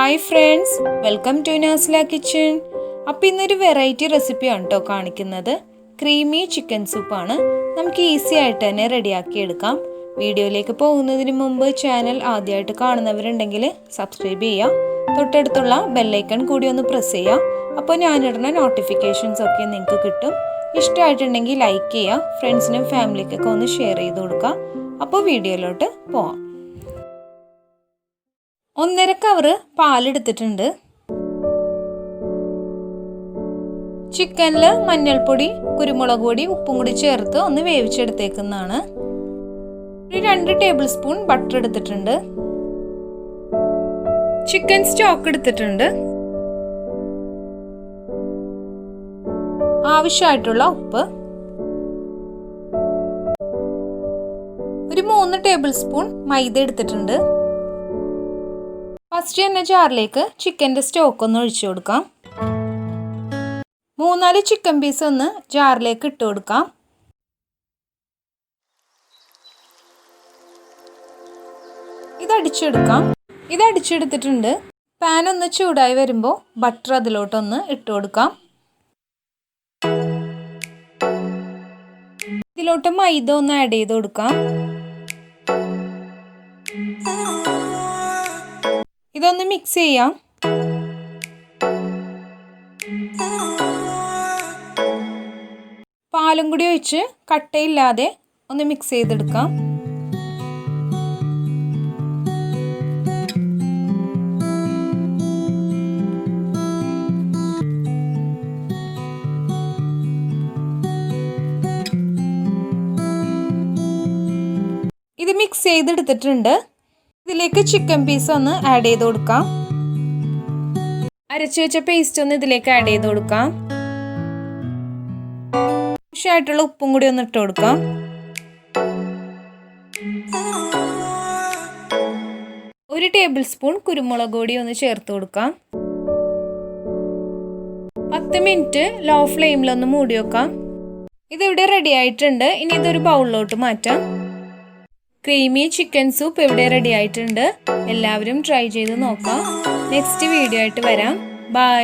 Hi friends, welcome to Nasla Kitchen. അപ്പോൾ ഇന്നൊരു variety റെസിപ്പിയാണ് ട്ടോ കാണിക്കുന്നത്. ക്രീമി ചിക്കൻ സൂപ്പാണ്. നമുക്ക് ഈസി ആയിട്ട് തന്നെ റെഡിയാക്കി എടുക്കാം. വീഡിയോയിലേക്ക് പോകുന്നതിന് മുമ്പ് ചാനൽ ആദ്യമായിട്ട് കാണുന്നവരുണ്ടെങ്കിൽ സബ്സ്ക്രൈബ് ചെയ്യുക. തൊട്ടടുത്തുള്ള ബെൽ ഐക്കൺ കൂടി ഒന്ന് പ്രസ് ചെയ്യുക. അപ്പോൾ ഞാനിടുന്ന നോട്ടിഫിക്കേഷൻസ് ഒക്കെ നിങ്ങൾക്ക് കിട്ടും. ഇഷ്ടമായിട്ടുണ്ടെങ്കിൽ ലൈക്ക് ചെയ്യുക. ഫ്രണ്ട്സിനും ഫാമിലിക്കൊക്കെ ഒന്ന് ഷെയർ ചെയ്ത് കൊടുക്കുക. അപ്പോൾ വീഡിയോയിലോട്ട് പോവാം. 1.5 കവറ് പാലെടുത്തിട്ടുണ്ട്. ചിക്കനിൽ മഞ്ഞൾപ്പൊടി, കുരുമുളക് പൊടി, ഉപ്പും കൂടി ചേർത്ത് ഒന്ന് വേവിച്ചെടുത്തേക്കുന്നതാണ്. ഒരു 2 ടേബിൾ സ്പൂൺ ബട്ടർ എടുത്തിട്ടുണ്ട്. ചിക്കൻ സ്റ്റോക്ക് എടുത്തിട്ടുണ്ട്. ആവശ്യമായിട്ടുള്ള ഉപ്പ്, ഒരു 3 ടേബിൾ സ്പൂൺ മൈദ എടുത്തിട്ടുണ്ട്. ഫസ്റ്റ് തന്നെ ജാറിലേക്ക് ചിക്കൻ്റെ സ്റ്റോക്ക് ഒന്ന് ഒഴിച്ചു കൊടുക്കാം. 3-4 ചിക്കൻ പീസ് ഒന്ന് ജാറിലേക്ക് ഇട്ട് കൊടുക്കാം. ഇത് അടിച്ചെടുത്തിട്ടുണ്ട്. പാൻ ഒന്ന് ചൂടായി വരുമ്പോൾ ബട്ടർ അതിലോട്ടൊന്ന് ഇട്ട് കൊടുക്കാം. ഇതിലോട്ട് മൈദ ഒന്ന് ആഡ് ചെയ്ത് കൊടുക്കാം. ഇതൊന്ന് മിക്സ് ചെയ്യാം. പാലും കൂടി ഒഴിച്ച് കട്ടയില്ലാതെ ഒന്ന് മിക്സ് ചെയ്തെടുക്കാം. ഇത് മിക്സ് ചെയ്തെടുത്തിട്ടുണ്ട്. ഇതിലേക്ക് ചിക്കൻ പീസ് ഒന്ന് ആഡ് ചെയ്ത് കൊടുക്കാം. അരച്ചു വെച്ച പേസ്റ്റ് ഒന്ന് ഇതിലേക്ക് ആഡ് ചെയ്ത് കൊടുക്കാം. ആവശ്യമായിട്ടുള്ള ഉപ്പും കൂടി ഒന്ന് ഇട്ട് കൊടുക്കാം. ഒരു ടേബിൾ സ്പൂൺ കുരുമുളക് പൊടി ഒന്ന് ചേർത്ത് കൊടുക്കാം. 10 മിനിറ്റ് ലോ ഫ്ലെയിമിലൊന്ന് മൂടി വെക്കാം. ഇതിവിടെ റെഡി ആയിട്ടുണ്ട്. ഇനി ഇതൊരു ബൗളിലോട്ട് മാറ്റാം. ക്രീമി ചിക്കൻ സൂപ്പ് ഇവിടെ റെഡി ആയിട്ടുണ്ട്. എല്ലാവരും ട്രൈ ചെയ്ത് നോക്കാം. നെക്സ്റ്റ് വീഡിയോ ആയിട്ട് വരാം. ബൈ.